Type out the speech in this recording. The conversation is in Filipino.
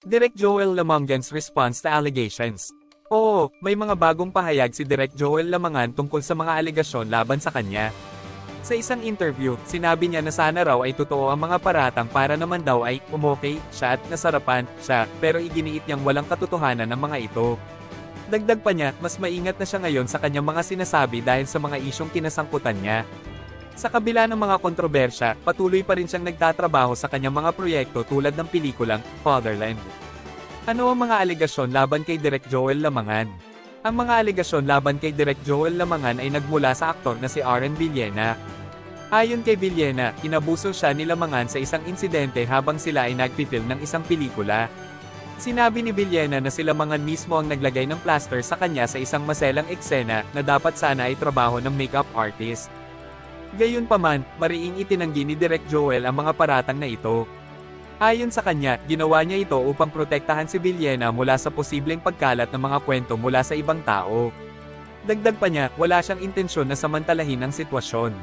Direk Joel Lamangan's response to allegations. Oo, may mga bagong pahayag si Direk Joel Lamangan tungkol sa mga alegasyon laban sa kanya. Sa isang interview, sinabi niya na sana raw ay totoo ang mga paratang para naman daw ay umokey siya at nasarapan siya, pero iginiit niyang walang katotohanan ng mga ito. Dagdag pa niya, mas maingat na siya ngayon sa kanyang mga sinasabi dahil sa mga isyong kinasangkutan niya. Sa kabila ng mga kontrobersya, patuloy pa rin siyang nagtatrabaho sa kanyang mga proyekto tulad ng pelikulang Fatherland. Ano ang mga alegasyon laban kay Direk Joel Lamangan? Ang mga alegasyon laban kay Direk Joel Lamangan ay nagmula sa aktor na si Aaron Villena. Ayon kay Villena, inabuso siya ni Lamangan sa isang insidente habang sila ay nagpipilm ng isang pelikula. Sinabi ni Villena na si Lamangan mismo ang naglagay ng plaster sa kanya sa isang maselang eksena na dapat sana ay trabaho ng makeup artist. Gayunpaman, mariing itinanggi ni Direk Joel ang mga paratang na ito. Ayon sa kanya, ginawa niya ito upang protektahan si Villena mula sa posibleng pagkalat ng mga kwento mula sa ibang tao. Dagdag pa niya, wala siyang intensyon na samantalahin ang sitwasyon.